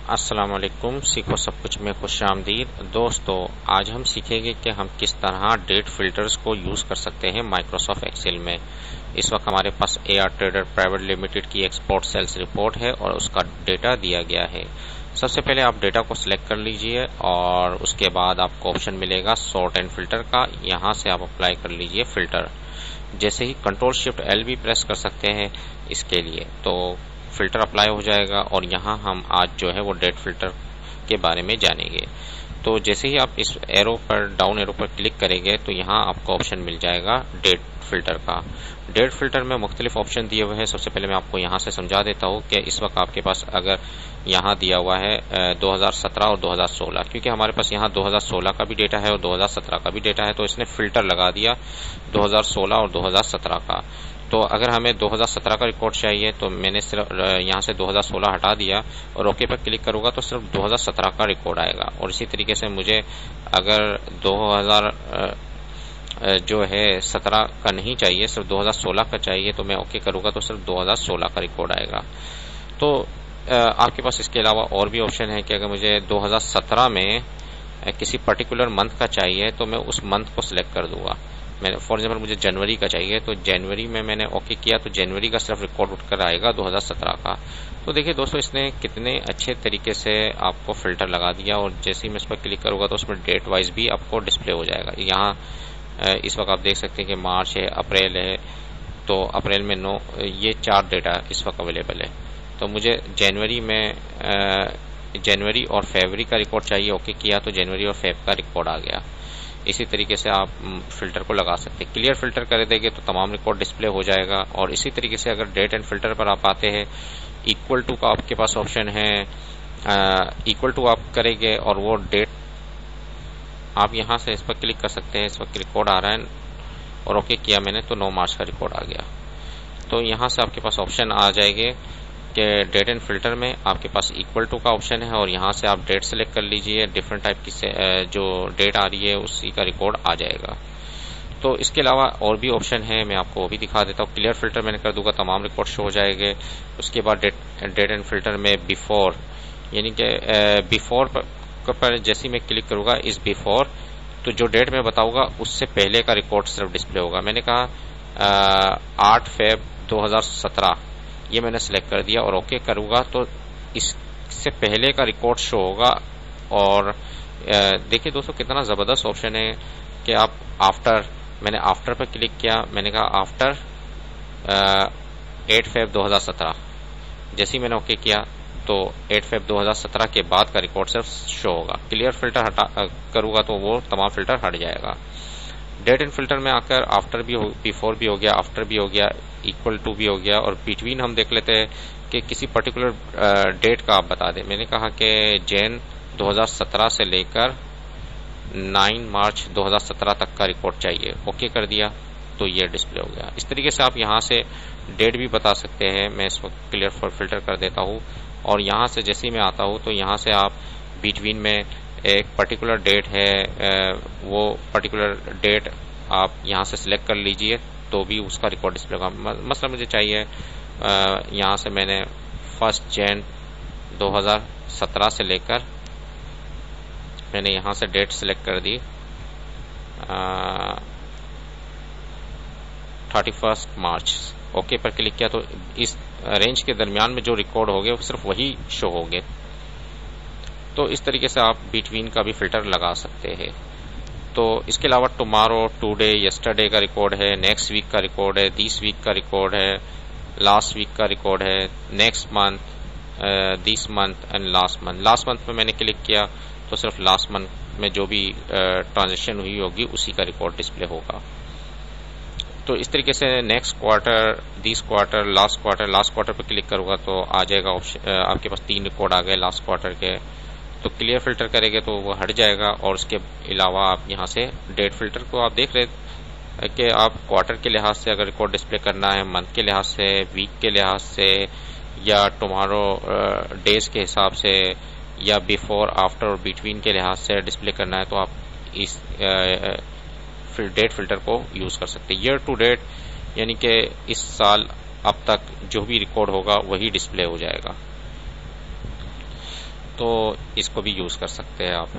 अस्सलाम वालेकुम। सीखो सब कुछ में खुश आमदीद। दोस्तों, आज हम सीखेंगे कि हम किस तरह डेट फिल्टर्स को यूज कर सकते हैं माइक्रोसॉफ्ट एक्सेल में। इस वक्त हमारे पास AR ट्रेडर प्राइवेट लिमिटेड की एक्सपोर्ट सेल्स रिपोर्ट है और उसका डेटा दिया गया है। सबसे पहले आप डेटा को सिलेक्ट कर लीजिए और उसके बाद आपको ऑप्शन मिलेगा सॉर्ट एंड फिल्टर का। यहां से आप अप्लाई कर लीजिए फिल्टर। जैसे ही Ctrl+Shift+L भी प्रेस कर सकते हैं इसके लिए, तो फिल्टर अप्लाई हो जाएगा। और यहाँ हम आज जो है वो डेट फिल्टर के बारे में जानेंगे। तो जैसे ही आप इस एरो पर, डाउन एरो पर क्लिक करेंगे तो यहाँ आपको ऑप्शन मिल जाएगा डेट फिल्टर का। डेट फिल्टर में मुख्तलिफ ऑप्शन दिए हुए हैं। सबसे पहले मैं आपको यहाँ से समझा देता हूँ कि इस वक्त आपके पास अगर यहाँ दिया हुआ है 2017 और 2016, क्योंकि हमारे पास यहाँ 2016 का भी डेटा है और 2017 का भी डेटा है, तो इसने फिल्टर लगा दिया 2016 और 2017 का। तो अगर हमें 2017 का रिकॉर्ड चाहिए तो मैंने सिर्फ यहाँ से 2016 हटा दिया और ओके पर क्लिक करूंगा तो सिर्फ 2017 का रिकॉर्ड आएगा। और इसी तरीके से मुझे अगर 2000 जो है 17 का नहीं चाहिए, सिर्फ 2016 का चाहिए, तो मैं ओके करूंगा तो सिर्फ 2016 का रिकॉर्ड आएगा। तो आपके पास इसके अलावा और भी ऑप्शन है कि अगर मुझे 2017 में किसी पर्टिकुलर मंथ का चाहिए तो मैं उस मंथ को सिलेक्ट कर दूंगा। मैंने फॉर एग्जाम्पल मुझे जनवरी का चाहिए तो जनवरी में मैंने ओके किया तो जनवरी का सिर्फ रिकॉर्ड उठकर आएगा 2017 का। तो देखिए दोस्तों, इसने कितने अच्छे तरीके से आपको फिल्टर लगा दिया। और जैसे ही मैं इस पर क्लिक करूंगा तो उसमें डेट वाइज भी आपको डिस्प्ले हो जाएगा। यहाँ इस वक्त आप देख सकते हैं कि मार्च है, अप्रैल है, तो अप्रैल में 9, ये 4 डेटा इस वक्त अवेलेबल है। तो मुझे जनवरी और फरवरी का रिकॉर्ड चाहिए, ओके किया तो जनवरी और फेब का रिकॉर्ड आ गया। इसी तरीके से आप फिल्टर को लगा सकते हैं। क्लियर फिल्टर कर देंगे तो तमाम रिकॉर्ड डिस्प्ले हो जाएगा। और इसी तरीके से अगर डेट एंड फिल्टर पर आप आते हैं, इक्वल टू का आपके पास ऑप्शन है। इक्वल टू आप करेंगे और वो डेट आप यहां से इस पर क्लिक कर सकते हैं। इस वक्त रिकॉर्ड आ रहा है और ओके किया मैंने तो 9 मार्च का रिकॉर्ड आ गया। तो यहां से आपके पास ऑप्शन आ जाएंगे कि डेट एंड फिल्टर में आपके पास इक्वल टू का ऑप्शन है और यहां से आप डेट सेलेक्ट कर लीजिए। डिफरेंट टाइप की जो डेट आ रही है उसी का रिकॉर्ड आ जाएगा। तो इसके अलावा और भी ऑप्शन है, मैं आपको वो भी दिखा देता हूँ। क्लियर फिल्टर मैंने कर दूंगा, तमाम रिकॉर्ड शो हो जाएंगे। उसके बाद डेट एंड फिल्टर में बिफोर, यानी कि बिफोर पर जैसे मैं क्लिक करूंगा इस बिफोर, तो जो डेट मैं बताऊंगा उससे पहले का रिकॉर्ड सिर्फ डिस्प्ले होगा। मैंने कहा 8 फेब 2017, ये मैंने सिलेक्ट कर दिया और ओके करूंगा तो इससे पहले का रिकॉर्ड शो होगा। और देखिए दोस्तों, कितना जबरदस्त ऑप्शन है कि आप आफ्टर, मैंने आफ्टर पर क्लिक किया, मैंने कहा आफ्टर 8 फेब 2017, जैसे ही मैंने ओके किया तो 8 फेब 2017 के बाद का रिकॉर्ड सिर्फ शो होगा। क्लियर फिल्टर हटा करूंगा तो वो तमाम फिल्टर हट जाएगा। डेट एंड फिल्टर में आकर आफ्टर भी हो, बिफोर भी हो गया, आफ्टर भी हो गया, इक्वल टू भी हो गया। और बिटवीन हम देख लेते हैं कि किसी पर्टिकुलर डेट का आप बता दें। मैंने कहा कि जैन 2017 से लेकर 9 मार्च 2017 तक का रिकॉर्ड चाहिए, ओके कर दिया तो ये डिस्प्ले हो गया। इस तरीके से आप यहाँ से डेट भी बता सकते हैं। मैं इस वक्त क्लियर फॉर फिल्टर कर देता हूँ और यहाँ से जैसे ही मैं आता हूँ तो यहाँ से आप बिटवीन में एक पर्टिकुलर डेट है, वो पर्टिकुलर डेट आप यहाँ से सिलेक्ट कर लीजिए तो भी उसका रिकॉर्ड डिस्प्ले होगा। मसला मुझे चाहिए यहाँ से मैंने 1 जैन 2017 से लेकर, मैंने यहाँ से डेट सिलेक्ट कर दी 31 मार्च, ओके पर क्लिक किया तो इस रेंज के दरमियान में जो रिकॉर्ड हो गए वो सिर्फ वही शो हो गए। तो इस तरीके से आप बिटवीन का भी फिल्टर लगा सकते हैं। तो इसके अलावा टुमारो, टुडे, यस्टरडे का रिकॉर्ड है, नेक्स्ट वीक का रिकॉर्ड है, दिस वीक का रिकॉर्ड है, लास्ट वीक का रिकॉर्ड है, next month, this month and last month. Last month में मैंने क्लिक किया तो सिर्फ लास्ट मंथ में जो भी ट्रांजेक्शन हुई होगी उसी का रिकॉर्ड डिस्प्ले होगा। तो इस तरीके से next quarter, this quarter, last quarter पर क्लिक करूंगा तो आ जाएगा ऑप्शन, आपके पास 3 रिकॉर्ड आ गए लास्ट क्वार्टर के। तो क्लियर फिल्टर करेंगे तो वो हट जाएगा। और उसके अलावा आप यहाँ से डेट फिल्टर को आप देख रहे कि आप क्वार्टर के लिहाज से अगर रिकॉर्ड डिस्प्ले करना है, मंथ के लिहाज से, वीक के लिहाज से, या टुमारो डेज के हिसाब से, या बिफोर, आफ्टर और बिटवीन के लिहाज से डिस्प्ले करना है तो आप इस डेट फिल्टर को यूज कर सकते हैं। ईयर टू डेट, यानी कि इस साल अब तक जो भी रिकॉर्ड होगा वही डिस्प्ले हो जाएगा। तो इसको भी यूज़ कर सकते हैं आप।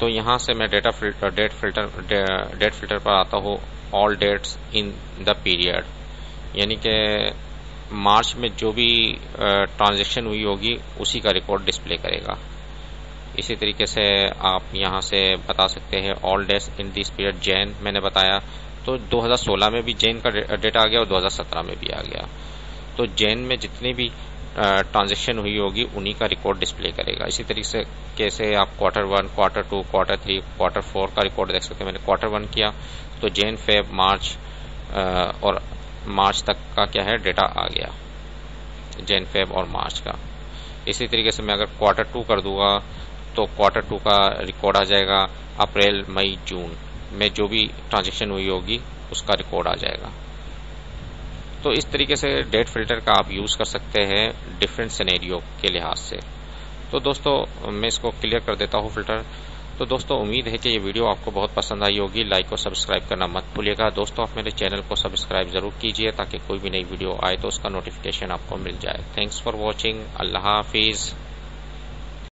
तो यहाँ से मैं डेट फिल्टर पर आता हूँ, all dates in the period, यानी कि मार्च में जो भी ट्रांजैक्शन हुई होगी उसी का रिकॉर्ड डिस्प्ले करेगा। इसी तरीके से आप यहाँ से बता सकते हैं all dates in this period जैन, मैंने बताया तो 2016 में भी जैन का डेटा आ गया और 2017 में भी आ गया। तो जैन में जितनी भी ट्रांजैक्शन हुई होगी उन्हीं का रिकॉर्ड डिस्प्ले करेगा। इसी तरीके से आप क्वार्टर 1, क्वार्टर 2, क्वार्टर 3, क्वार्टर 4 का रिकॉर्ड देख सकते हैं। मैंने क्वार्टर 1 किया तो जैन, फेब, मार्च और मार्च तक का क्या है डेटा आ गया, जैन, फेब और मार्च का। इसी तरीके से मैं अगर क्वार्टर 2 कर दूंगा तो क्वार्टर 2 का रिकॉर्ड आ जाएगा, अप्रैल, मई, जून में जो भी ट्रांजैक्शन हुई होगी उसका रिकॉर्ड आ जाएगा। तो इस तरीके से डेट फिल्टर का आप यूज कर सकते हैं डिफरेंट सिनेरियो के लिहाज से। तो दोस्तों मैं इसको क्लियर कर देता हूँ फिल्टर। तो दोस्तों उम्मीद है कि ये वीडियो आपको बहुत पसंद आई होगी। लाइक और सब्सक्राइब करना मत भूलिएगा। दोस्तों आप मेरे चैनल को सब्सक्राइब जरूर कीजिए ताकि कोई भी नई वीडियो आए तो उसका नोटिफिकेशन आपको मिल जाए। Thanks for watching. Allah Hafiz.